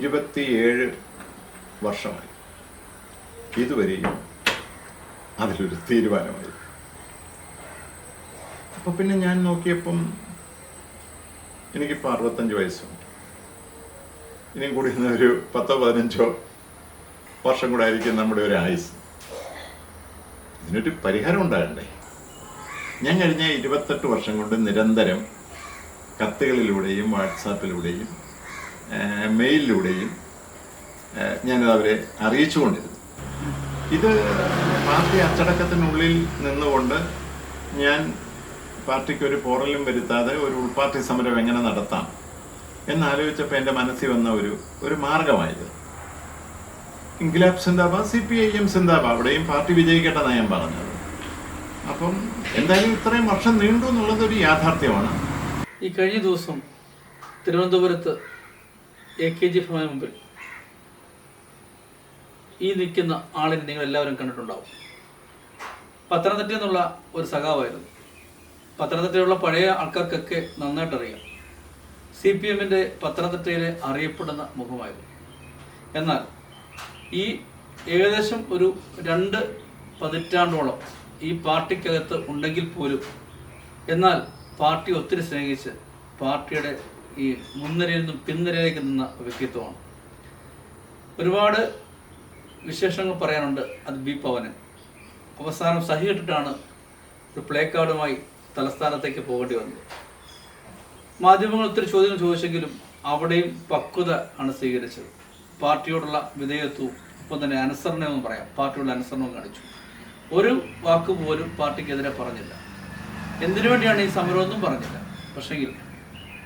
27 വർഷമായി. ഇതുവരെയും അതിലൊരു തീരുമാനമായി. അപ്പോൾ പിന്നെ ഞാൻ നോക്കിയപ്പം എനിക്കിപ്പോൾ 65 വയസ്സുണ്ട്. ഇനിയും കൂടി ഒരു 10-15 വർഷം കൂടെ ആയിരിക്കും നമ്മുടെ ഒരു ആയുസ്. ഇതിനൊരു പരിഹാരം ഉണ്ടാകണ്ടേ? ഞാൻ കഴിഞ്ഞ 28 വർഷം കൊണ്ട് നിരന്തരം കത്തുകളിലൂടെയും വാട്സാപ്പിലൂടെയും മെയിലിലൂടെയും ഞാനത് അവരെ അറിയിച്ചുകൊണ്ടിരുന്നു. ഇത് പാർട്ടി അച്ചടക്കത്തിനുള്ളിൽ നിന്നുകൊണ്ട് ഞാൻ പാർട്ടിക്കൊരു പോറലും വരുത്താതെ ഒരു ഉൾപാർട്ടി സമരം എങ്ങനെ നടത്താം എന്നാലോചിച്ചപ്പോൾ എൻ്റെ മനസ്സിൽ വന്ന ഒരു മാർഗമായത്. ഇൻക്ലാബ് സിന്ദാബാദ്, CPIM സിന്ദാബാദ്, അവിടെയും പാർട്ടി വിജയിക്കട്ടെ എന്നാണ് ഞാൻ പറഞ്ഞത്. അപ്പം എന്തായാലും ഇത്രയും വർഷം നീണ്ടു എന്നുള്ളതൊരു യാഥാർത്ഥ്യമാണ്. ഈ കഴിഞ്ഞ ദിവസം തിരുവനന്തപുരത്ത് AKG ഭവന് മുമ്പിൽ ഈ നിൽക്കുന്ന ആളിനെ നിങ്ങൾ എല്ലാവരും കണ്ടിട്ടുണ്ടാവും. പത്തനംതിട്ടയിൽ നിന്നുള്ള ഒരു സഖാവായിരുന്നു. പത്തനംതിട്ടയിലുള്ള പഴയ ആൾക്കാർക്കൊക്കെ നന്നായിട്ട് അറിയാം. CPMൻ്റെ പത്തനംതിട്ടയിലെ അറിയപ്പെടുന്ന മുഖമായിരുന്നു. എന്നാൽ ഈ ഏകദേശം ഒരു 2 പതിറ്റാണ്ടോളം ഈ പാർട്ടിക്കകത്ത് ഉണ്ടെങ്കിൽ പോലും എന്നാൽ പാർട്ടി ഒത്തിരി സ്നേഹിച്ച് പാർട്ടിയുടെ ഈ മുൻനിരയിൽ നിന്നും പിൻനിരയിലേക്ക് നിന്ന വ്യക്തിത്വമാണ്. ഒരുപാട് വിശേഷങ്ങൾ പറയാനുണ്ട്. അത് ബി പവന് അവസാനം സഹികെട്ടിട്ടാണ് ഒരു പ്ലേ കാർഡുമായി തലസ്ഥാനത്തേക്ക് പോകേണ്ടി വന്നത്. മാധ്യമങ്ങൾ ഒത്തിരി ചോദ്യങ്ങൾ ചോദിച്ചെങ്കിലും അവിടെയും പക്വത ആണ് സ്വീകരിച്ചത്. പാർട്ടിയോടുള്ള വിധേയത്വവും ഒപ്പം തന്നെ അനുസരണവും പറയാം, പാർട്ടിയോടുള്ള അനുസരണവും കാണിച്ചു. ഒരു വാക്ക് പോലും പാർട്ടിക്കെതിരെ പറഞ്ഞില്ല. എന്തിനു വേണ്ടിയാണ് ഈ സമരമൊന്നും പറഞ്ഞില്ല. പക്ഷെങ്കിൽ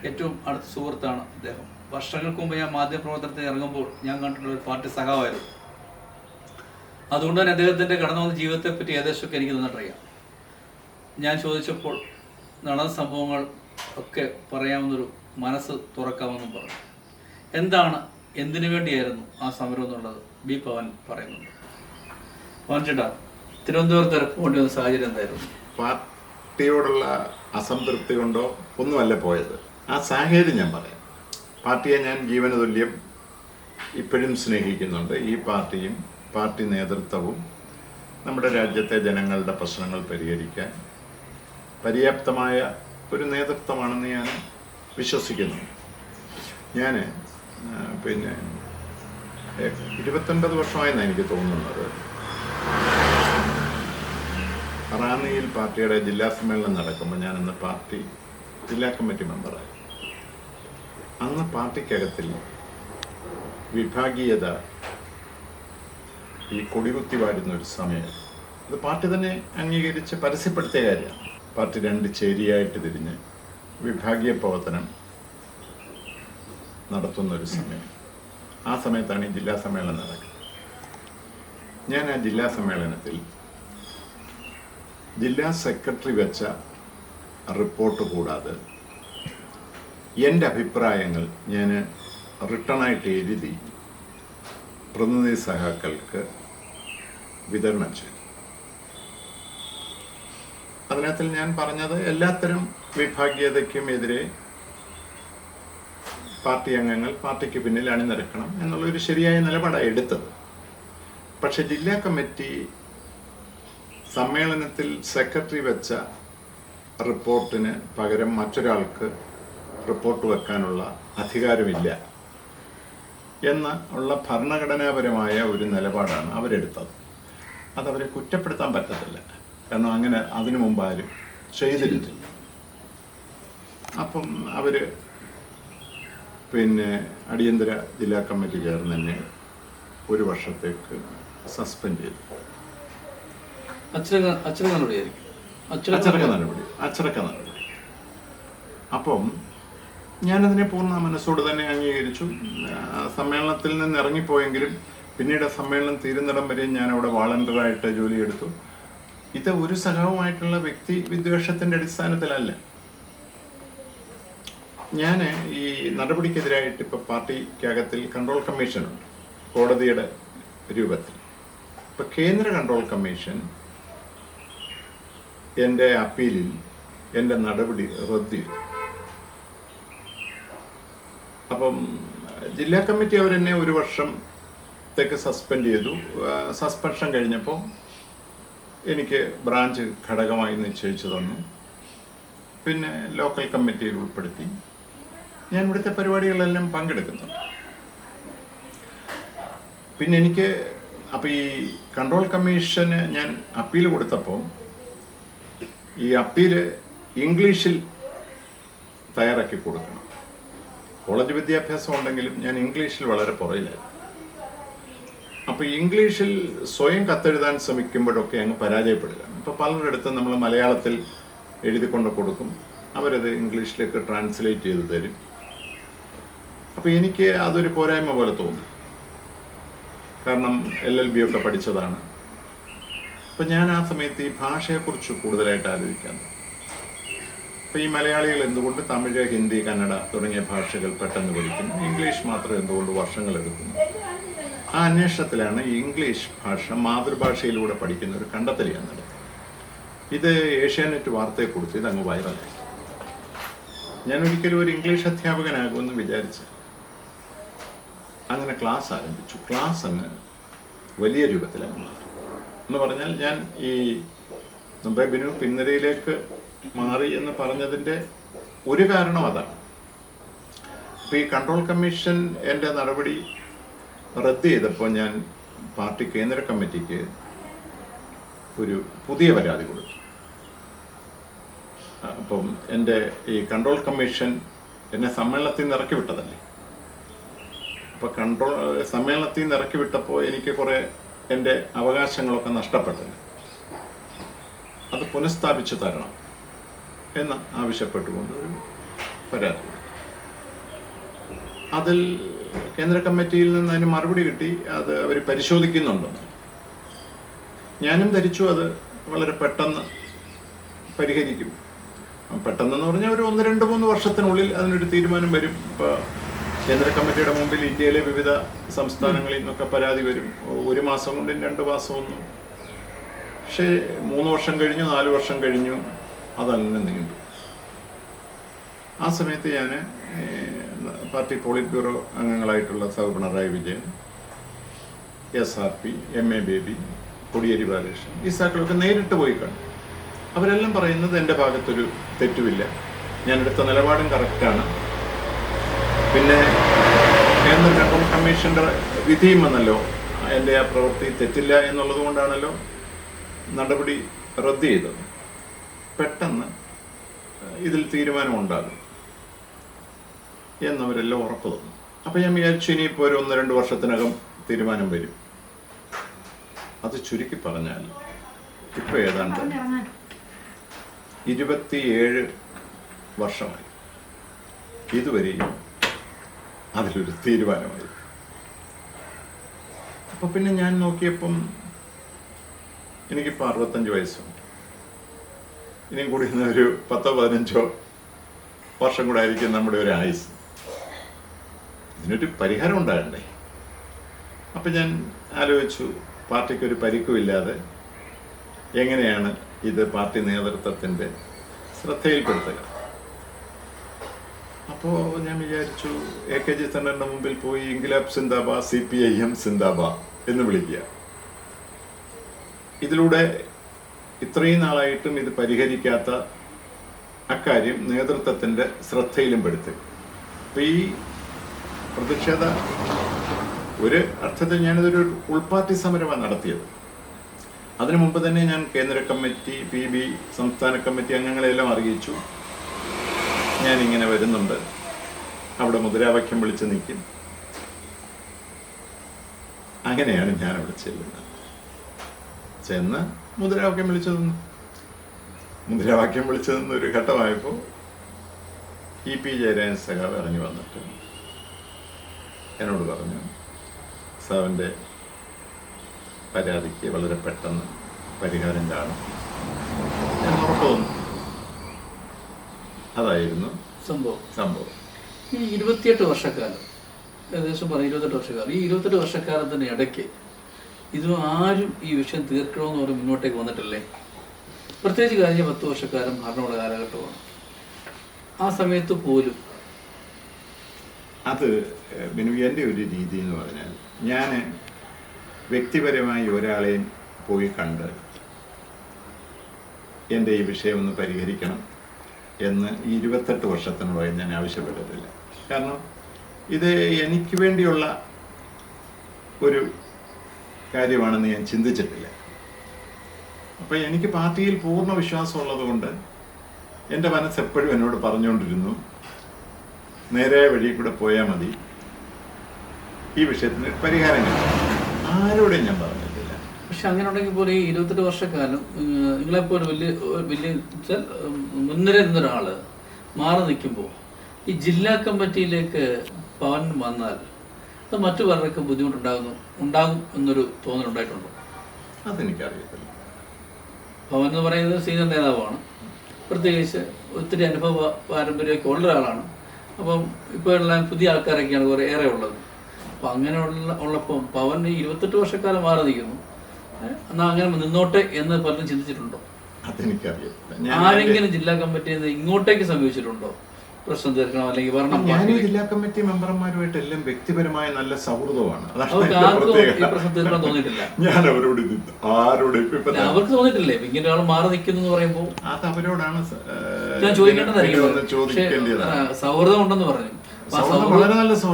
ഏറ്റവും അടുത്ത സുഹൃത്താണ് അദ്ദേഹം. വർഷങ്ങൾക്ക് മുമ്പ് ഞാൻ മാധ്യമപ്രവർത്തനത്തിൽ ഇറങ്ങുമ്പോൾ ഞാൻ കണ്ടിട്ടുള്ള ഒരു പാർട്ടി സഖാവായിരുന്നു. അതുകൊണ്ട് തന്നെ അദ്ദേഹത്തിൻ്റെ കടന്നു വന്ന ജീവിതത്തെപ്പറ്റി ഏകദേശമൊക്കെ എനിക്ക് നന്നായിട്ടറിയാം. ഞാൻ ചോദിച്ചപ്പോൾ നടന്ന സംഭവങ്ങൾ ഒക്കെ പറയാമെന്നൊരു മനസ്സ് തുറക്കാമെന്നും പറഞ്ഞു. എന്തിനു വേണ്ടിയായിരുന്നു ആ സമരം എന്നുള്ളത് ബി പവൻ പറയുന്നുണ്ട്. പവൻ ചേട്ടാ, തിരുവനന്തപുരത്ത് പോകേണ്ടി വന്ന സാഹചര്യം എന്തായിരുന്നു? പാർട്ടിയോടുള്ള അസംതൃപ്തി കൊണ്ടോ ഒന്നുമല്ല പോയത്. ആ സാഹചര്യം ഞാൻ പറയാം. പാർട്ടിയെ ഞാൻ ജീവന തുല്യം ഇപ്പോഴും സ്നേഹിക്കുന്നുണ്ട്. ഈ പാർട്ടിയും പാർട്ടി നേതൃത്വവും നമ്മുടെ രാജ്യത്തെ ജനങ്ങളുടെ പ്രശ്നങ്ങൾ പരിഹരിക്കാൻ പര്യാപ്തമായ ഒരു നേതൃത്വമാണെന്ന് ഞാൻ വിശ്വസിക്കുന്നു. ഞാൻ 29 വർഷമായെന്നാണ് എനിക്ക് തോന്നുന്നത് റാന്നിയിൽ പാർട്ടിയുടെ ജില്ലാ സമ്മേളനം നടക്കുമ്പോൾ ഞാനന്ന് പാർട്ടി ജില്ലാ കമ്മിറ്റി മെമ്പറായി. അന്ന് പാർട്ടിക്കകത്തിൽ വിഭാഗീയത ഈ കൊടികുത്തി വാരുന്ന ഒരു സമയം. അത് പാർട്ടി തന്നെ അംഗീകരിച്ച് പരസ്യപ്പെടുത്തിയ കാര്യമാണ്. പാർട്ടി 2 ചേരിയായിട്ട് തിരിഞ്ഞ് വിഭാഗീയ പ്രവർത്തനം നടത്തുന്നൊരു സമയം. ആ സമയത്താണ് ഈ ജില്ലാ സമ്മേളനം നടക്കുന്നത്. ഞാൻ ആ ജില്ലാ സമ്മേളനത്തിൽ ജില്ലാ സെക്രട്ടറി വെച്ച റിപ്പോർട്ട് കൂടാതെ എൻ്റെ അഭിപ്രായങ്ങൾ ഞാൻ റിട്ടേണായിട്ട് എഴുതി പ്രതിനിധി സഹാക്കൾക്ക് വിതരണം ചെയ്തു. അതിനകത്തിൽ ഞാൻ പറഞ്ഞത് എല്ലാത്തരം വിഭാഗീയതയ്ക്കും എതിരെ പാർട്ടി അംഗങ്ങൾ പാർട്ടിക്ക് പിന്നിൽ അണിനിരക്കണം എന്നുള്ളൊരു ശരിയായ നിലപാടാണ് എടുത്തത്. പക്ഷെ ജില്ലാ കമ്മിറ്റി സമ്മേളനത്തിൽ സെക്രട്ടറി വെച്ച റിപ്പോർട്ടിന് പകരം മറ്റൊരാൾക്ക് റിപ്പോർട്ട് വെക്കാനുള്ള അധികാരമില്ല ഉള്ള ഭരണഘടനാപരമായ ഒരു നിലപാടാണ് അവരെടുത്തത്. അതവരെ കുറ്റപ്പെടുത്താൻ പറ്റത്തില്ല. കാരണം അങ്ങനെ അതിനു മുമ്പ് ആരും ചെയ്തിരുന്നില്ല. അപ്പം അവർ അടിയന്തര ജില്ലാ കമ്മിറ്റി ചേർന്ന് തന്നെ 1 വർഷത്തേക്ക് സസ്പെൻഡ് ചെയ്തു. അച്ചടക്ക നടപടി. അപ്പം ഞാനതിനെ പൂർണ്ണ മനസ്സോട് തന്നെ അംഗീകരിച്ചു. സമ്മേളനത്തിൽ നിന്ന് ഇറങ്ങിപ്പോയെങ്കിലും പിന്നീട് സമ്മേളനം തീരുന്നിടം വരെ ഞാൻ അവിടെ വാളണ്ടിയറായിട്ട് ജോലിയെടുത്തു. ഇത് ഒരു സഹവുമായിട്ടുള്ള വ്യക്തി വിദ്വേഷത്തിൻ്റെ അടിസ്ഥാനത്തിലല്ല. ഞാൻ ഈ നടപടിക്കെതിരായിട്ട് ഇപ്പോൾ പാർട്ടിക്കകത്തിൽ കൺട്രോൾ കമ്മീഷനുണ്ട്, കോടതിയുടെ രൂപത്തിൽ. ഇപ്പം കേന്ദ്ര കൺട്രോൾ കമ്മീഷൻ എൻ്റെ അപ്പീലിൽ എൻ്റെ നടപടി റദ്ദ് ചെയ്തു. അപ്പം ജില്ലാ കമ്മിറ്റി അവരെന്നെ ഒരു വർഷത്തേക്ക് സസ്പെൻഡ് ചെയ്തു. സസ്പെൻഷൻ കഴിഞ്ഞപ്പോൾ എനിക്ക് ബ്രാഞ്ച് ഘടകമായി നിശ്ചയിച്ചു തന്നു. പിന്നെ ലോക്കൽ കമ്മിറ്റിയിൽ ഉൾപ്പെടുത്തി. ഞാൻ ഇവിടുത്തെ പരിപാടികളെല്ലാം പങ്കെടുക്കുന്നുണ്ട്. പിന്നെ എനിക്ക് അപ്പോൾ ഈ കൺട്രോൾ കമ്മീഷന് ഞാൻ അപ്പീൽ കൊടുത്തപ്പോൾ ഈ അപ്പീല് ഇംഗ്ലീഷിൽ തയ്യാറാക്കി കൊടുക്കണം. കോളേജ് വിദ്യാഭ്യാസം ഉണ്ടെങ്കിലും ഞാൻ ഇംഗ്ലീഷിൽ വളരെ പുറകിലായിരുന്നു. അപ്പോൾ ഇംഗ്ലീഷിൽ സ്വയം കത്തെഴുതാൻ ശ്രമിക്കുമ്പോഴൊക്കെ അങ്ങ് പരാജയപ്പെടുക. ഇപ്പോൾ പലരുടെ അടുത്ത് നമ്മൾ മലയാളത്തിൽ എഴുതിക്കൊണ്ട് കൊടുക്കും, അവരത് ഇംഗ്ലീഷിലേക്ക് ട്രാൻസ്ലേറ്റ് ചെയ്ത് തരും. അപ്പോൾ എനിക്ക് അതൊരു പോരായ്മ പോലെ തോന്നി. കാരണം LLB ഒക്കെ പഠിച്ചതാണ്. അപ്പം ഞാൻ ആ സമയത്ത് ഈ ഭാഷയെക്കുറിച്ച് കൂടുതലായിട്ട് ആലോചിക്കാൻ. അപ്പോൾ ഈ മലയാളികൾ എന്തുകൊണ്ട് തമിഴ്, ഹിന്ദി, കന്നഡ തുടങ്ങിയ ഭാഷകൾ പെട്ടെന്ന് പഠിക്കുന്നു, ഇംഗ്ലീഷ് മാത്രം എന്തുകൊണ്ട് വർഷങ്ങളെടുക്കുന്നു? ആ അന്വേഷണത്തിലാണ് ഈ ഇംഗ്ലീഷ് ഭാഷ മാതൃഭാഷയിലൂടെ പഠിക്കുന്ന ഒരു കണ്ടെത്തൽ ഞാൻ നടത്തി. ഇത് ഏഷ്യാനെറ്റ് വാർത്തയെ കൊടുത്ത് ഇതങ്ങ് വൈറലായി. ഞാൻ ഒരിക്കലും ഒരു ഇംഗ്ലീഷ് അധ്യാപകനാകുമെന്ന് വിചാരിച്ചു. അങ്ങനെ ക്ലാസ് ആരംഭിച്ചു. ക്ലാസ് അങ്ങ് വലിയ രൂപത്തിലാണ് എന്ന് പറഞ്ഞാൽ, ഞാൻ ഈ മുമ്പേ ബിനു പിന്നരയിലേക്ക് മാറി എന്ന് പറഞ്ഞതിൻ്റെ ഒരു കാരണം അതാണ്. അപ്പോൾ ഈ കൺട്രോൾ കമ്മീഷൻ എൻ്റെ നടപടി റദ്ദ് ചെയ്തപ്പോൾ ഞാൻ പാർട്ടി കേന്ദ്ര കമ്മിറ്റിക്ക് ഒരു പുതിയ പരാതി കൊടുത്തു. അപ്പം എൻ്റെ ഈ കൺട്രോൾ കമ്മീഷൻ എന്നെ സമ്മേളനത്തിൽ നിന്ന് ഇറക്കി വിട്ടതല്ലേ. അപ്പോൾ സമ്മേളനത്തിൽ നിന്ന് ഇറക്കി വിട്ടപ്പോൾ എനിക്ക് കുറേ എൻ്റെ അവകാശങ്ങളൊക്കെ നഷ്ടപ്പെട്ടത്. അത് പുനഃസ്ഥാപിച്ചു തരണം എന്ന് ആവശ്യപ്പെട്ടുകൊണ്ട് ഒരു പരാതി. അതിൽ കേന്ദ്ര കമ്മിറ്റിയിൽ നിന്ന് അതിന് മറുപടി കിട്ടി, അത് അവർ പരിശോധിക്കുന്നുണ്ടെന്ന്. ഞാനും ധരിച്ചു അത് വളരെ പെട്ടെന്ന് പരിഹരിക്കും. പെട്ടെന്നെന്ന് പറഞ്ഞാൽ ഒരു 1-2-3 വർഷത്തിനുള്ളിൽ അതിനൊരു തീരുമാനം വരും. ഇപ്പോൾ കേന്ദ്ര കമ്മിറ്റിയുടെ മുമ്പിൽ ഇന്ത്യയിലെ വിവിധ സംസ്ഥാനങ്ങളിൽ നിന്നൊക്കെ പരാതി വരും. 1 മാസം കൊണ്ടും 2 മാസമൊന്നും. പക്ഷേ 3 വർഷം കഴിഞ്ഞു, 4 വർഷം കഴിഞ്ഞു, അതങ്ങനെ നീണ്ടു. ആ സമയത്ത് ഞാൻ പാർട്ടി പോളിറ്റ് ബ്യൂറോ അംഗങ്ങളായിട്ടുള്ള സഹ Pinarayi Vijayan, SRP, MA baby, Kodiyeri Balakrishnan, ഈ സാക്കളൊക്കെ നേരിട്ട് പോയി കണ്ടു. അവരെല്ലാം പറയുന്നത് എൻ്റെ ഭാഗത്തൊരു തെറ്റുമില്ല, ഞാനെടുത്ത നിലപാടും കറക്റ്റാണ്. പിന്നെ കേന്ദ്ര കൺട്രോൾ കമ്മീഷൻ്റെ വിധിയും വന്നല്ലോ, എൻ്റെ ആ പ്രവൃത്തി തെറ്റില്ല എന്നുള്ളത് കൊണ്ടാണല്ലോ നടപടി റദ്ദ് ചെയ്തത്. പെട്ടെന്ന് ഇതിൽ തീരുമാനമുണ്ടാകും എന്നവരെല്ലാം ഉറപ്പ് തന്നു. അപ്പം ഞാൻ വിചാരിച്ചു ഇനിയിപ്പോൾ ഒരു 1-2 വർഷത്തിനകം തീരുമാനം വരും. അത് ചുരുക്കി പറഞ്ഞാൽ ഇപ്പോൾ ഏതാണ്ട് 27 വർഷമായി ഇതുവരെയും അതിലൊരു തീരുമാനമായി. അപ്പം പിന്നെ ഞാൻ നോക്കിയപ്പം എനിക്കിപ്പോൾ 65 വയസ്സുണ്ട്. ഇനിയും കൂടി ഒരു 10-15 വർഷം കൂടെ ആയിരിക്കും നമ്മുടെ ഒരു ആയുസ്. ഇതിനൊരു പരിഹാരം ഉണ്ടാകണ്ടേ? അപ്പം ഞാൻ ആലോചിച്ചു, പാർട്ടിക്കൊരു പരിക്കുമില്ലാതെ എങ്ങനെയാണ് ഇത് പാർട്ടി നേതൃത്വത്തിൻ്റെ ശ്രദ്ധയിൽപ്പെടുത്തുക. അപ്പോൾ ഞാൻ വിചാരിച്ചു AKG സെന്ററിൻ്റെ മുമ്പിൽ പോയി ഇൻക്ലാബ് സിന്ദാബാദ്, CPIM സിന്ദാബാദ് എന്ന് വിളിക്കുക. ഇതിലൂടെ ഇത്രയും നാളായിട്ടും ഇത് പരിഹരിക്കാത്ത അക്കാര്യം നേതൃത്വത്തിൻ്റെ ശ്രദ്ധയിലും പെടുത്തി. അപ്പം ഈ പ്രതിഷേധ ഒരു അർത്ഥത്തിൽ ഞാനിതൊരു ഉൾപാർട്ടി സമരമാണ് നടത്തിയത്. അതിനു മുമ്പ് തന്നെ ഞാൻ കേന്ദ്ര കമ്മിറ്റി, PB, സംസ്ഥാന കമ്മിറ്റി അംഗങ്ങളെല്ലാം അറിയിച്ചു, ഞാനിങ്ങനെ വരുന്നുണ്ട്, അവിടെ മുദ്രാവാക്യം വിളിച്ച് നിൽക്കും. അങ്ങനെയാണ് ഞാൻ അവിടെ ചെന്ന് മുദ്രാവാക്യം വിളിച്ചു തന്നു. ഒരു ഘട്ടമായപ്പോൾ EP ജയരാജൻ സഖാവ് ഇറങ്ങി വന്നിട്ട് എന്നോട് പറഞ്ഞു, സാറിൻ്റെ പരാതിക്ക് വളരെ പെട്ടെന്ന് പരിഹാരം കാണും ഞാൻ ഉറപ്പ് തന്നു. അതായിരുന്നു സംഭവം. ഈ 28 വർഷക്കാലം, ഏകദേശം 28 വർഷക്കാലം, ഈ 28 വർഷക്കാലത്തിന് ഇടയ്ക്ക് ഇത് ആരും ഈ വിഷയം തീർക്കണമെന്ന് പറഞ്ഞ് മുന്നോട്ടേക്ക് വന്നിട്ടില്ലേ? പ്രത്യേകിച്ച് കഴിഞ്ഞ 10 വർഷക്കാലം ഭരണമുള്ള കാലഘട്ടമാണ്. ആ സമയത്ത് പോലും അത് ബിനു, എൻ്റെ ഒരു രീതി എന്ന് പറഞ്ഞാൽ ഞാൻ വ്യക്തിപരമായി ഒരാളെയും പോയി കണ്ട് എൻ്റെ ഈ വിഷയം ഒന്ന് പരിഹരിക്കണം എന്ന് ഈ 28 വർഷത്തിനുള്ളിൽ ഞാൻ ആവശ്യപ്പെട്ടിട്ടില്ല. കാരണം ഇത് എനിക്ക് വേണ്ടിയുള്ള ഒരു കാര്യമാണെന്ന് ഞാൻ ചിന്തിച്ചിട്ടില്ല. അപ്പോൾ എനിക്ക് പാർട്ടിയിൽ പൂർണ്ണ വിശ്വാസമുള്ളത് കൊണ്ട് എൻ്റെ മനസ്സ് എപ്പോഴും എന്നോട് പറഞ്ഞുകൊണ്ടിരുന്നു, നേരെ വഴി കൂടെ പോയാൽ മതി, ഈ വിഷയത്തിന് പരിഹാരം കിട്ടും. ആരോടെയും ഞാൻ പറഞ്ഞിട്ടില്ല. പക്ഷെ അങ്ങനെ ഉണ്ടെങ്കിൽ പോലെ ഈ 28 വർഷക്കാലം നിങ്ങളെപ്പോൾ ഒരു വലിയ മുൻനിര നിന്നൊരാള് മാറി നിൽക്കുമ്പോൾ ഈ ജില്ലാ കമ്മിറ്റിയിലേക്ക് പവൻ വന്നാൽ അത് മറ്റു പലർക്കും ഉണ്ടാകും എന്നൊരു തോന്നലുണ്ടായിട്ടുണ്ടോ? അതെനിക്കറിയത്തില്ല. പവൻ എന്ന് പറയുന്നത് സീനിയർ നേതാവാണ്, പ്രത്യേകിച്ച് ഒത്തിരി അനുഭവ പാരമ്പര്യമൊക്കെ ഉള്ള ഒരാളാണ്. അപ്പം ഇപ്പോൾ എല്ലാം പുതിയ ആൾക്കാരൊക്കെയാണ് കുറേ ഏറെ ഉള്ളത്. അപ്പം അങ്ങനെ ഉള്ളപ്പം പവൻ ഈ 28 വർഷക്കാലം മാറി നിൽക്കുന്നു, എന്നാൽ അങ്ങനെ നിന്നോട്ടെ എന്ന് പലരും ചിന്തിച്ചിട്ടുണ്ടോ? അതെനിക്കറിയത്തില്ല. ആരെങ്കിലും ജില്ലാ കമ്മിറ്റിയിൽ നിന്ന് ഇങ്ങോട്ടേക്ക് സമീപിച്ചിട്ടുണ്ടോ? പ്രശ്നം തീർക്കണം അല്ലെങ്കിൽ ഭരണം? ഞാൻ ജില്ലാ കമ്മിറ്റി മെമ്പർമാരുമായിട്ട് എല്ലാം വ്യക്തിപരമായ നല്ല സൗഹൃദമാണ്. പ്രശ്നം തീർക്കാൻ തോന്നിയിട്ടില്ല. ഞാൻ അവരോട് അവർക്ക് തോന്നിയിട്ടില്ലേ ഇങ്ങനെ ഒരാൾ മാറി നിൽക്കുന്നു എന്ന് പറയുമ്പോൾ? അത് അവരോടാണ് ഞാൻ ചോദിക്കേണ്ടതായിരിക്കും. സൗഹൃദം ഉണ്ടെന്ന് പറഞ്ഞു.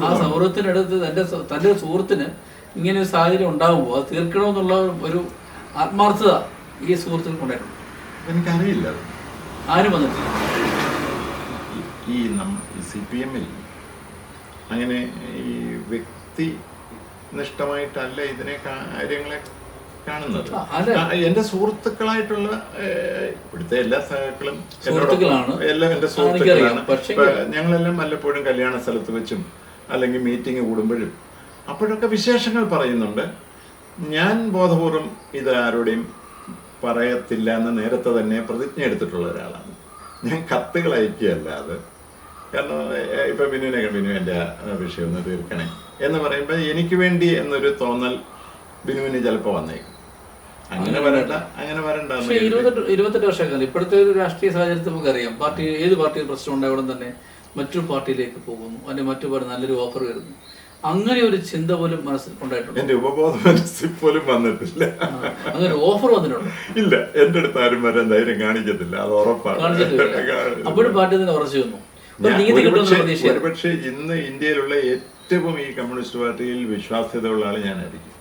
ആ സൗഹൃദത്തിനടുത്ത് തന്റെ സുഹൃത്തിന് ഇങ്ങനെ ഒരു സാഹചര്യം ഉണ്ടാകുമ്പോൾ അത് തീർക്കണമെന്നുള്ള ഒരു ആത്മാർത്ഥത ഈ സുഹൃത്തുക്കൾ കൊണ്ടായിട്ടുണ്ട്. എനിക്കറിയില്ല, ആരും വന്നിട്ടില്ല. ഈ CPM അങ്ങനെ ഈ വ്യക്തിനിഷ്ഠമായിട്ടല്ല ഇതിനെ കാര്യങ്ങളെ കാണുന്നത്. എന്റെ സുഹൃത്തുക്കളായിട്ടുള്ള ഇവിടുത്തെ എല്ലാ സഹാക്കളും എല്ലാം എന്റെ സുഹൃത്തുക്കളാണ്. ഞങ്ങളെല്ലാം വല്ലപ്പോഴും കല്യാണ സ്ഥലത്ത് വെച്ചും അല്ലെങ്കിൽ മീറ്റിംഗ് കൂടുമ്പോഴും അപ്പോഴൊക്കെ വിശേഷങ്ങൾ പറയുന്നുണ്ട്. ഞാൻ ബോധപൂർവം ഇത് ആരോടെയും പറയത്തില്ല എന്ന് നേരത്തെ തന്നെ പ്രതിജ്ഞ എടുത്തിട്ടുള്ള ഒരാളാണ്. ഞാൻ കത്തുകൾ അയക്കുകയല്ലാതെ, കാരണം ഇപ്പം ബിനു എൻ്റെ വിഷയം ഒന്ന് തീർക്കണേ എന്ന് പറയുമ്പോൾ എനിക്ക് വേണ്ടി എന്നൊരു തോന്നൽ ബിനുവിന് ചിലപ്പോൾ വന്നേക്കും. അങ്ങനെ വരണ്ട. 28 വർഷക്കാലം ഇപ്പോഴത്തെ ഒരു രാഷ്ട്രീയ സാഹചര്യത്തിൽ നമുക്കറിയാം, ഏത് പാർട്ടിയിൽ പ്രശ്നം ഉണ്ടായവിടെ തന്നെ മറ്റൊരു പാർട്ടിയിലേക്ക് പോകുന്നു, അല്ലെങ്കിൽ മറ്റു പാർട്ടി നല്ലൊരു ഓഫർ വരുന്നു. അങ്ങനെ ഒരു ചിന്ത പോലും മനസ്സിൽ ഉണ്ടായിട്ടുണ്ട്? എന്റെ ഉപബോധ മനസ്സിൽ പോലും വന്നിട്ടില്ല. അങ്ങനെ ഓഫർ വന്നിട്ടുണ്ട്? ഇല്ല, എന്റെ അടുത്ത് ആരും വരാൻ ധൈര്യം കാണിക്കത്തില്ല, അത് ഉറപ്പാണ്. അപ്പോഴും പാർട്ടി തന്നെ ഉറച്ചു വന്നു. പക്ഷേ ഇന്ന് ഇന്ത്യയിലുള്ള ഏറ്റവും ഈ കമ്മ്യൂണിസ്റ്റ് പാർട്ടിയിൽ വിശ്വാസ്യതയുള്ള ആള് ഞാനായിരിക്കും.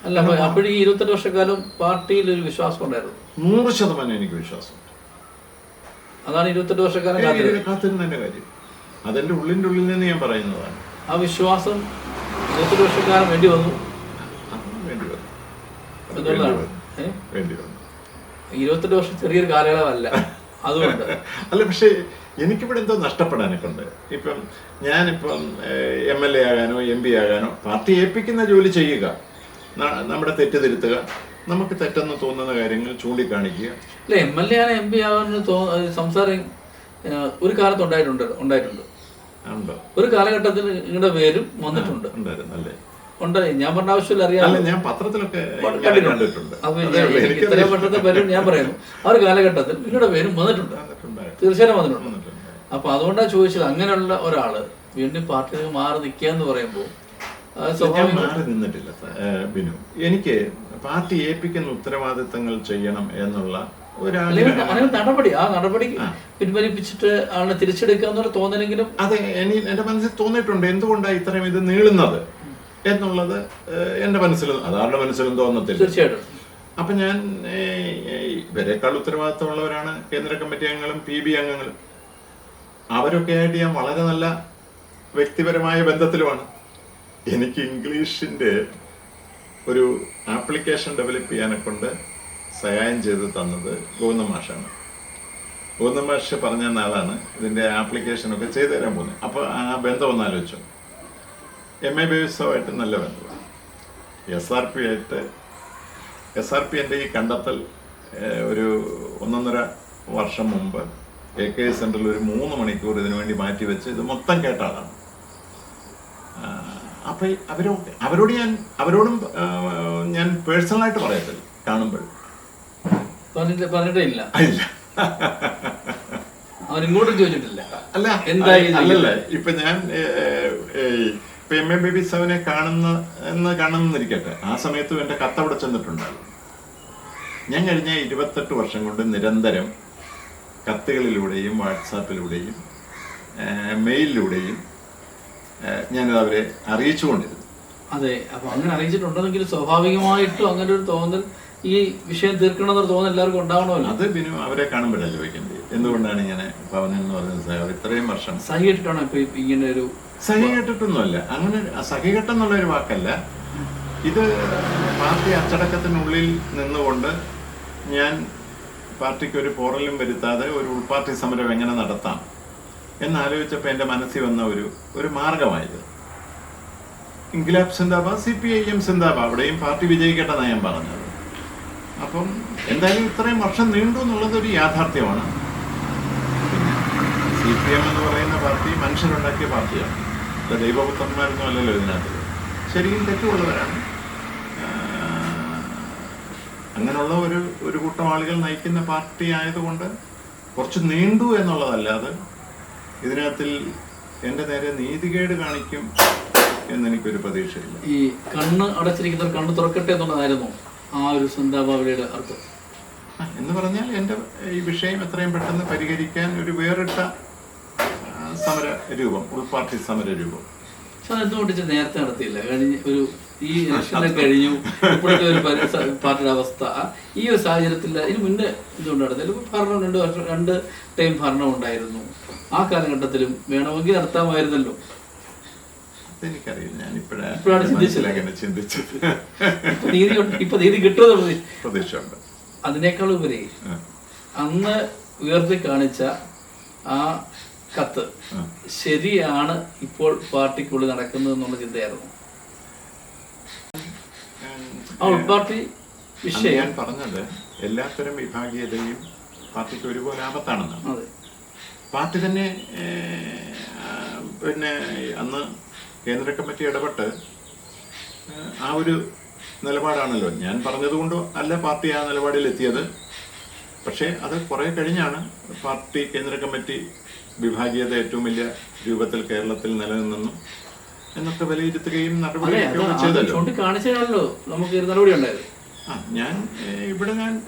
അല്ല, അപ്പോഴും ഈ 28 വർഷക്കാലം പാർട്ടിയിൽ ഒരു വിശ്വാസം ഉണ്ടായിരുന്നു? 100% എനിക്ക് വിശ്വാസമുണ്ട്. അതാണ് 28 വർഷക്കാലം കാത്തിരുന്നതിന്റെ കാര്യം. അതെന്റെ ഉള്ളിന്റെ ഉള്ളിൽ നിന്ന് ഞാൻ പറയുന്നതാണ്. ആ വിശ്വാസം 28 വർഷക്കാലം വേണ്ടി വന്നു. 28 വർഷം ചെറിയൊരു കാലയളവല്ല, അതുകൊണ്ട് അല്ല. പക്ഷേ എനിക്കിവിടെ എന്തോ നഷ്ടപ്പെടാനൊക്കെ ഉണ്ട്. ഇപ്പം ഞാനിപ്പം MLA ആകാനോ MP ആകാനോ പാർട്ടി ഏൽപ്പിക്കുന്ന ജോലി ചെയ്യുക, നമ്മുടെ തെറ്റ് തിരുത്തുക, നമുക്ക് തെറ്റെന്ന് തോന്നുന്ന കാര്യങ്ങൾ ചൂണ്ടിക്കാണിക്കുക. അല്ല, MLA ആണ് MP ആകാൻ സംസാരം ഒരു കാലത്ത് ഉണ്ടായിട്ടുണ്ട്. ഒരു കാലഘട്ടത്തിൽ നിങ്ങളുടെ പേരും വന്നിട്ടുണ്ട്. ഞാൻ പറഞ്ഞ ആവശ്യമില്ല, അറിയാം. ഞാൻ പത്രത്തിലൊക്കെ ഇത്രയും വർഷത്തെ പേരും ഞാൻ പറയുന്നു. ആ ഒരു കാലഘട്ടത്തിൽ നിങ്ങളുടെ പേരും വന്നിട്ടുണ്ട്, തീർച്ചയായും വന്നിട്ടുണ്ട്. അപ്പൊ അതുകൊണ്ടാണ് ചോദിച്ചത്, അങ്ങനെയുള്ള ഒരാള് വീണ്ടും പാർട്ടിയിൽ മാറി നിൽക്കുക എന്ന് പറയുമ്പോൾ മാറി നിന്നിട്ടില്ല ബിനു. എനിക്ക് പാർട്ടി ഏൽപ്പിക്കുന്ന ഉത്തരവാദിത്തങ്ങൾ ചെയ്യണം എന്നുള്ള നടപടി പിൻവലിപ്പിച്ചിട്ട് ആളെ തിരിച്ചെടുക്കുക എന്നുള്ള തോന്നലെങ്കിലും അതെ എന്റെ മനസ്സിൽ തോന്നിയിട്ടുണ്ട്. എന്തുകൊണ്ടാണ് ഇത്രയും ഇത് നീളുന്നത് എന്നുള്ളത് എന്റെ മനസ്സിലും അതാരുടെ മനസ്സിലും തോന്നത്തില്ല. തീർച്ചയായിട്ടും. അപ്പൊ ഞാൻ ഇവരെക്കാൾ ഉത്തരവാദിത്തമുള്ളവരാണ് കേന്ദ്ര കമ്മിറ്റി അംഗങ്ങളും PB അംഗങ്ങളും. അവരൊക്കെ ആയിട്ട് ഞാൻ വളരെ നല്ല വ്യക്തിപരമായ ബന്ധത്തിലുമാണ്. എനിക്ക് ഇംഗ്ലീഷിന്റെ ഒരു ആപ്ലിക്കേഷൻ ഡെവലപ്പ് ചെയ്യാനെ കൊണ്ട് സഹായം ചെയ്ത് തന്നത് ഗോവിന്ദൻ മാഷാണ്. ഗോവിന്ദൻ മാഷ് പറഞ്ഞ നാളാണ് ഇതിന്റെ ആപ്ലിക്കേഷനൊക്കെ ചെയ്തു തരാൻ പോകുന്നത്. അപ്പോൾ ആ ബന്ധം ഒന്ന് ആലോചിച്ചു. MA ബേസുമായിട്ട് നല്ല ബന്ധമാണ്. SRP എൻ്റെ ഈ കണ്ടെത്തൽ ഒരു 1.5 വർഷം മുമ്പ് AK സെന്ററിൽ ഒരു 3 മണിക്കൂർ ഇതിനു വേണ്ടി മാറ്റിവെച്ച് ഇത് മൊത്തം കേട്ട ആളാണ്. അപ്പൊ അവരോടും ഞാൻ പേഴ്സണലായിട്ട് പറയത്തില്ല, കാണുമ്പോൾ പറഞ്ഞിട്ടേ ഇല്ല. അവൻ ഇങ്ങോട്ടും ചോദിച്ചിട്ടില്ല. അല്ലല്ല, ഇപ്പൊ ഞാൻ ഇപ്പൊ MA കാണുന്നിരിക്കട്ടെ, ആ സമയത്തും എൻ്റെ കത്ത് അവിടെ ചെന്നിട്ടുണ്ടാകും. ഞാൻ കഴിഞ്ഞ 28 വർഷം കൊണ്ട് നിരന്തരം കത്തുകളിലൂടെയും വാട്സാപ്പിലൂടെയും മെയിലിലൂടെയും ഞാനത് അവരെ അറിയിച്ചുകൊണ്ടിരുന്നു. അതെ, അപ്പൊ അങ്ങനെ അറിയിച്ചിട്ടുണ്ടെങ്കിൽ സ്വാഭാവികമായിട്ടും അങ്ങനെ ഒരു തോന്നൽ, ഈ വിഷയം തീർക്കണമെന്നൊരു തോന്നൽ എല്ലാവർക്കും ഉണ്ടാവണമല്ലോ. അത് പിന്നെ അവരെ കാണുമ്പോഴല്ല ചോദിക്കേണ്ടത്, എന്തുകൊണ്ടാണ് ഇങ്ങനെ പവനൻ എന്ന് പറയുന്നത് സാർ ഇത്രയും വർഷം സഹിയിട്ടാണോ ഇപ്പൊ ഇങ്ങനെ ഒരു സഹികെട്ടിട്ടൊന്നുമല്ല. അങ്ങനെ സഹികെട്ടം എന്നുള്ളൊരു വാക്കല്ല, ഇത് പാർട്ടി അച്ചടക്കത്തിനുള്ളിൽ നിന്നുകൊണ്ട് ഞാൻ പാർട്ടിക്ക് ഒരു പോറലും വരുത്താതെ ഒരു ഉൾപാർട്ടി സമരം എങ്ങനെ നടത്താം എന്നാലോചിച്ചപ്പോൾ എൻ്റെ മനസ്സിൽ വന്ന ഒരു മാർഗമായത്. ഇൻക്ലാബ് സിന്ദാബാദ്, CPIM സിന്ദാബാദ്, അവിടെയും പാർട്ടി വിജയിക്കട്ടെന്നാണ് ഞാൻ പറഞ്ഞത്. അപ്പം എന്തായാലും ഇത്രയും വർഷം നീണ്ടു എന്നുള്ളത് ഒരു യാഥാർത്ഥ്യമാണ്. പിന്നെ CPM എന്ന് പറയുന്ന പാർട്ടി മനുഷ്യരുണ്ടാക്കിയ പാർട്ടിയാണ്, അല്ല ദൈവപുത്രന്മാരൊന്നും അല്ലല്ലോ ഇതിനകത്ത്. ശരിയും തെറ്റുമുള്ളവരാണ്. അങ്ങനെയുള്ള ഒരു കൂട്ടം ആളുകൾ നയിക്കുന്ന പാർട്ടി ആയതുകൊണ്ട് കുറച്ച് നീണ്ടു എന്നുള്ളതല്ലാതെ ഇതിനകത്തിൽ എൻ്റെ നേരെ നീതികേട് കാണിക്കും എന്നെനിക്കൊരു പ്രതീക്ഷയില്ല. ഈ കണ്ണ് അടച്ചിരിക്കുന്നവർ കണ്ണ് തുറക്കട്ടെ എന്നുള്ളതായിരുന്നു ആ ഒരു സിന്ദാബാവിയുടെ അർത്ഥം എന്ന് പറഞ്ഞാൽ എൻ്റെ ഈ വിഷയം എത്രയും പെട്ടെന്ന് പരിഹരിക്കാൻ ഒരു വേറിട്ട സമര രൂപം, ഉൾപാർട്ടി സമര രൂപം. പക്ഷെ അതെന്തുകൊണ്ട് നേരത്തെ നടത്തിയില്ല? ഒരു ഈ ഇലക്ഷനെ കഴിഞ്ഞു, ഇപ്പോഴത്തെ ഒരു പാർട്ടിയുടെ അവസ്ഥ, ഈ ഒരു സാഹചര്യത്തിൽ ഇതിന് മുന്നേ എന്തുകൊണ്ട് നടത്തില്ല? ഭരണം 2 വർഷം 2 ടൈം ഭരണം ഉണ്ടായിരുന്നു. ആ കാലഘട്ടത്തിലും വേണമെങ്കിൽ നടത്താമായിരുന്നല്ലോ. അതെനിക്കറിയില്ല, ഞാനിപ്പോഴാണ് ചിന്തിച്ചത്. ഇപ്പൊ നീതി കിട്ടുമെന്ന് പ്രതീക്ഷയുണ്ട്. അതിനേക്കാൾ ഉപരി അന്ന് ഉയർത്തി കാണിച്ച ആ കത്ത് ശരിയാണ് ഇപ്പോൾ പാർട്ടിക്കുള്ളിൽ നടക്കുന്നത് എന്നുള്ള ചിന്തയായിരുന്നു ആ ഉൾപാർട്ടി വിഷയം. ഞാൻ പറഞ്ഞത് എല്ലാത്തരം വിഭാഗീയതയും പാർട്ടിക്ക് ഒരുപോലെ ആപത്താണെന്നാണ്. പാർട്ടി തന്നെ പിന്നെ അന്ന് കേന്ദ്ര കമ്മിറ്റി ഇടപെട്ട് ആ ഒരു നിലപാടാണല്ലോ ഞാൻ പറഞ്ഞതുകൊണ്ട് അല്ല പാർട്ടി ആ നിലപാടിൽ എത്തിയത്. പക്ഷേ അത് കുറെ കഴിഞ്ഞാണ് പാർട്ടി കേന്ദ്ര കമ്മിറ്റി വിഭാഗീയത ഏറ്റവും വലിയ രൂപത്തിൽ കേരളത്തിൽ നിലനിന്നു എന്നൊക്കെ വിലയിരുത്തുകയും നടപടിയെടുക്കുകയും ചെയ്തല്ലോ. നമുക്ക് നടപടി ഉണ്ടായത് ഞാൻ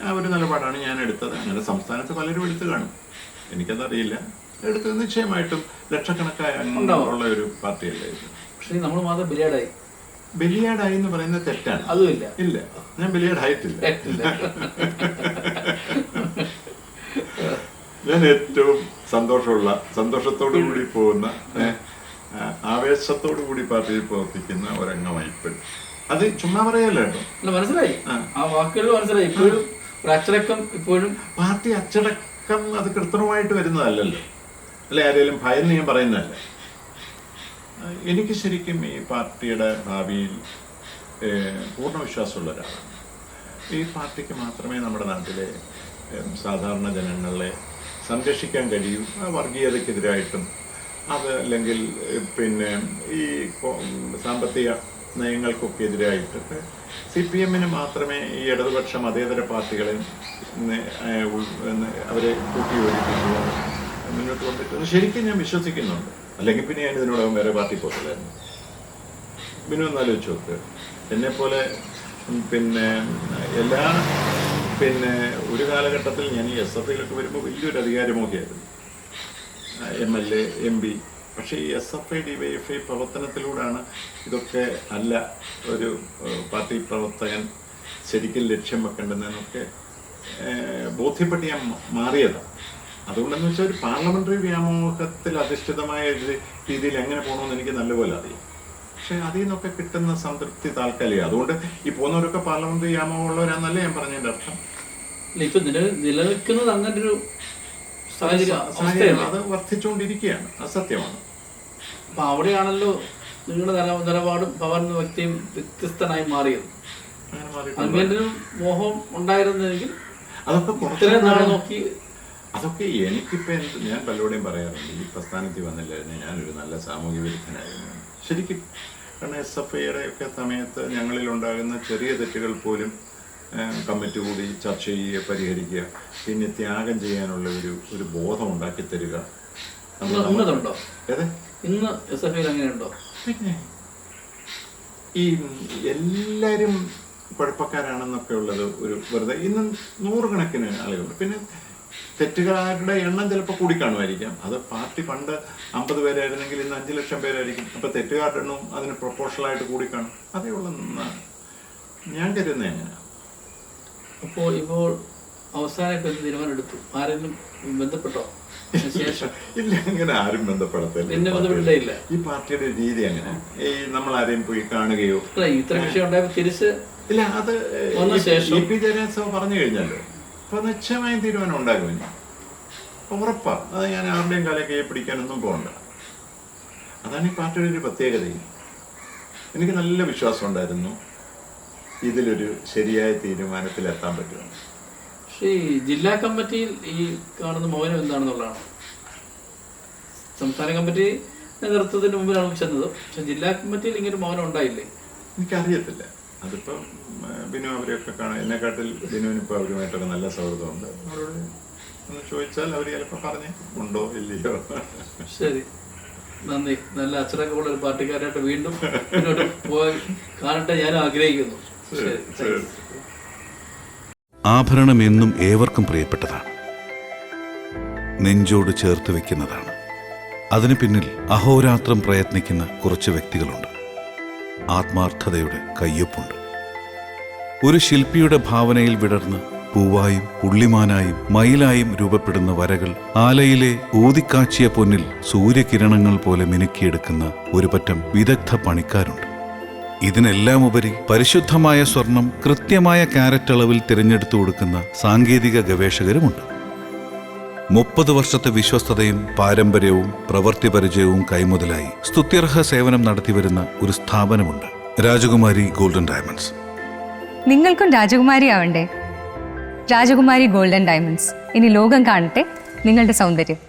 ആ ഒരു നിലപാടാണ് ഞാൻ എടുത്തത്. അങ്ങനെ സംസ്ഥാനത്ത് പലരും എടുത്തു കാണും, എനിക്കതറിയില്ല. എടുത്തത് നിശ്ചയമായിട്ടും ലക്ഷക്കണക്കായ ഉള്ള ഒരു പാർട്ടിയല്ലേ ഇത്. പക്ഷേ നമ്മൾ മാത്രം ബലിയാടായി എന്ന് പറയുന്നത് തെറ്റാണ്. അതുമില്ല, ഇല്ല, ഞാൻ ബലിയാടായിട്ടില്ല. ഞാൻ ഏറ്റവും സന്തോഷത്തോടു കൂടി പോകുന്ന, ആവേശത്തോടു കൂടി പാർട്ടിയിൽ പ്രവർത്തിക്കുന്ന ഒരംഗമായി ഇപ്പോഴും. അത് ചുമ്മാ പറയല്ല കേട്ടോ, മനസ്സിലായി, ആ വാക്കുകൾ മനസ്സിലായി. ഇപ്പോഴും അച്ചടക്കം, ഇപ്പോഴും പാർട്ടി അച്ചടക്കം അത് കൃത്രിമമായിട്ട് വരുന്നതല്ലല്ലോ, അല്ലെ ആരെങ്കിലും ഭയന്ന് ഞാൻ പറയുന്നതല്ല. എനിക്ക് ശരിക്കും ഈ പാർട്ടിയുടെ ഭാവിയിൽ പൂർണ്ണ വിശ്വാസമുള്ള ഒരാളാണ്. ഈ പാർട്ടിക്ക് മാത്രമേ നമ്മുടെ നാട്ടിലെ സാധാരണ ജനങ്ങളെ സംരക്ഷിക്കാൻ കഴിയൂ. വർഗീയതയ്ക്കെതിരായിട്ടും അത് അല്ലെങ്കിൽ പിന്നെ ഈ സാമ്പത്തിക നയങ്ങൾക്കൊക്കെ എതിരായിട്ടൊക്കെ CPM-ന് മാത്രമേ ഈ ഇടതുപക്ഷ മതേതര പാർട്ടികളെ അവരെ കൂട്ടിയോജിപ്പിക്കുക മുന്നോട്ട് കൊണ്ടിട്ട് ശരിക്കും ഞാൻ വിശ്വസിക്കുന്നുണ്ട്. അല്ലെങ്കിൽ പിന്നെ ഞാൻ ഇതിനോടകം വേറെ പാർട്ടി പോകത്തില്ലായിരുന്നു. പിന്നെ ഒന്നാലോചിച്ച് നോക്ക്, എന്നെപ്പോലെ പിന്നെ ഒരു കാലഘട്ടത്തിൽ ഞാൻ ഈ SFIയിലൊക്കെ വരുമ്പോൾ വലിയൊരു അധികാരമൊക്കെ ആയിരുന്നു, MLA MP. പക്ഷേ ഈ SFI DYFI പ്രവർത്തനത്തിലൂടെയാണ് ഇതൊക്കെ അല്ല ഒരു പാർട്ടി പ്രവർത്തകൻ ശരിക്കും ലക്ഷ്യം വെക്കേണ്ടതെന്നൊക്കെ ബോധ്യപ്പെട്ട് ഞാൻ മാറിയതാണ്. അതുകൊണ്ടെന്ന് വെച്ചാൽ ഒരു പാർലമെന്ററി വ്യാമോഹത്തിൽ അധിഷ്ഠിതമായ ഒരു രീതിയിൽ എങ്ങനെ പോകണമെന്ന് എനിക്ക് നല്ലപോലെ അറിയാം. പക്ഷെ അതിൽ നിന്നൊക്കെ കിട്ടുന്ന സംതൃപ്തി താൽക്കാലികം. അതുകൊണ്ട് ഈ പോകുന്നവരൊക്കെ പാർലമെന്ററി വ്യാമോഹമുള്ളവരാന്നല്ലേ ഞാൻ പറഞ്ഞതിൻ്റെ അർത്ഥം. ഇപ്പൊ നിലനിൽക്കുന്നത് അങ്ങനെ ഒരു സാഹചര്യം അത് വർദ്ധിച്ചുകൊണ്ടിരിക്കുകയാണ്, അസത്യമാണ്. അപ്പൊ അവിടെയാണല്ലോ നിങ്ങളുടെ നിലപാടും പവറിന്റെ വ്യക്തിയും വ്യത്യസ്തനായി മാറിയത്. അങ്ങനെ ഒരു മോഹം ഉണ്ടായിരുന്നെങ്കിൽ അതൊക്കെ എനിക്കിപ്പോൾ ഞാൻ പലരോടെയും പറയാറുണ്ട്, ഈ പ്രസ്ഥാനത്തിൽ വന്നില്ലായിരുന്നു ഞാനൊരു നല്ല സാമൂഹ്യ വിരുദ്ധനായിരുന്നു ശരിക്കും. കാരണം SFIയുടെ ഒക്കെ സമയത്ത് ഞങ്ങളിലുണ്ടാകുന്ന ചെറിയ തെറ്റുകൾ പോലും കമ്മിറ്റി കൂടി ചർച്ച ചെയ്യുക, പരിഹരിക്കുക, പിന്നെ ത്യാഗം ചെയ്യാനുള്ള ഒരു ബോധം ഉണ്ടാക്കി തരിക. ഉണ്ടോ? ഏതെ ഇന്ന് SFI അങ്ങനെയുണ്ടോ? പിന്നെ ഈ എല്ലാവരും കുഴപ്പക്കാരാണെന്നൊക്കെ ഉള്ളത് ഒരു വെറുതെ ഇന്ന് 100 കണക്കിന് ആളുകളുണ്ട്. പിന്നെ തെറ്റുകാരുടെ എണ്ണം ചിലപ്പോൾ കൂടിക്കാണുമായിരിക്കാം. അത് പാർട്ടി പണ്ട് 50 പേരായിരുന്നെങ്കിൽ ഇന്ന് 5 ലക്ഷം പേരായിരിക്കും. അപ്പോൾ തെറ്റുകാരുടെ എണ്ണവും അതിന് പ്രൊപ്പോർഷണലായിട്ട് കൂടിക്കാണും. അതേ ഉള്ളതെന്നാണ് ഞാൻ കരുതുന്നത്. എങ്ങനെ അപ്പോൾ ഇപ്പോൾ അവസാനം ഇപ്പം തീരുമാനം എടുത്തു, ആരെങ്കിലും ബന്ധപ്പെട്ടോ? ശേഷം ഇല്ല, അങ്ങനെ ആരും ബന്ധപ്പെടത്തില്ല. ഈ പാർട്ടിയുടെ രീതി അങ്ങനെ ഈ നമ്മൾ ആരെയും പോയി കാണുകയോ ഇത്ര വിഷയം ഉണ്ടായപ്പോൾ തിരിച്ച് ഇല്ല. അത് EP ജയരാജൻ പറഞ്ഞു കഴിഞ്ഞല്ലോ, അപ്പൊ നിശ്ചയമായും തീരുമാനം ഉണ്ടാകും. ഉറപ്പാ. അത് ഞാൻ ആരുടെയും കാലൊക്കെ പിടിക്കാനൊന്നും പോകണ്ട. അതാണ് ഈ പാർട്ടിയുടെ ഒരു പ്രത്യേകതയും. എനിക്ക് നല്ല വിശ്വാസം ഉണ്ടായിരുന്നു ഇതിലൊരു ശരിയായ തീരുമാനത്തിൽ എത്താൻ പറ്റുമെന്ന്. പക്ഷേ ഈ ജില്ലാ കമ്മിറ്റിയിൽ ഈ കാണുന്ന മൗനം എന്താണെന്നുള്ളതാണ്. സംസ്ഥാന കമ്മിറ്റി നേതൃത്വത്തിന് മുമ്പിലാണ് ചെന്നത്, പക്ഷെ ജില്ലാ കമ്മിറ്റിയിൽ ഇങ്ങനെ മൗനം ഉണ്ടായില്ലേ? എനിക്കറിയത്തില്ല. അതിപ്പം ബിനു അവരെയൊക്കെ കാണാം. എന്നെക്കാട്ടിൽ ബിനുവിനിപ്പോൾ അവരുമായിട്ടൊക്കെ നല്ല സൗഹൃദമുണ്ട്. അവരോട് ഒന്ന് ചോദിച്ചാൽ അവർ ചിലപ്പോൾ പറഞ്ഞ് ഉണ്ടോ ഇല്ലയോ. ശരി, നന്ദി. നല്ല അച്ചടക്കം ഉള്ള ഒരു പാർട്ടിക്കാരായിട്ട് വീണ്ടും മുന്നോട്ട് പോയി കാണട്ടെ ഞാൻ ആഗ്രഹിക്കുന്നു. ശരി. ആഭരണം എന്നും ഏവർക്കും പ്രിയപ്പെട്ടതാണ്, നെഞ്ചോട് ചേർത്ത് വെക്കുന്നതാണ്. അതിനു പിന്നിൽ അഹോരാത്രം പ്രയത്നിക്കുന്ന കുറച്ച് വ്യക്തികളുണ്ട്. ആത്മാർത്ഥതയുടെ കയ്യൊപ്പുണ്ട്. ഒരു ശില്പിയുടെ ഭാവനയിൽ വിടർന്ന് പൂവായും പുള്ളിമാനായും മയിലായും രൂപപ്പെടുന്ന വരകൾ ആലയിലെ ഊതിക്കാച്ചിയ പൊന്നിൽ സൂര്യകിരണങ്ങൾ പോലെ മിനുക്കിയെടുക്കുന്ന ഒരു പറ്റം വിദഗ്ധ പണിക്കാരുണ്ട്. ഇതിനെല്ലാം ഉപരി പരിശുദ്ധമായ സ്വർണം കൃത്യമായ കാരറ്റ് അളവിൽ തിരഞ്ഞെടുത്തു കൊടുക്കുന്ന സാങ്കേതിക ഗവേഷകരുമുണ്ട്. 30 വർഷത്തെ വിശ്വസ്തതയും പാരമ്പര്യവും പ്രവൃത്തി പരിചയവും കൈമുതലായി സ്തുത്യർഹ സേവനം നടത്തിവരുന്ന ഒരു സ്ഥാപനമുണ്ട്, രാജകുമാരി ഗോൾഡൻ ഡയമണ്ട്സ്. നിങ്ങൾക്കും രാജകുമാരി ആവണ്ടേ? രാജകുമാരി ഗോൾഡൻ ഡയമണ്ട്സ് ഇനി ലോകം കാണട്ടെ നിങ്ങളുടെ സൗന്ദര്യം.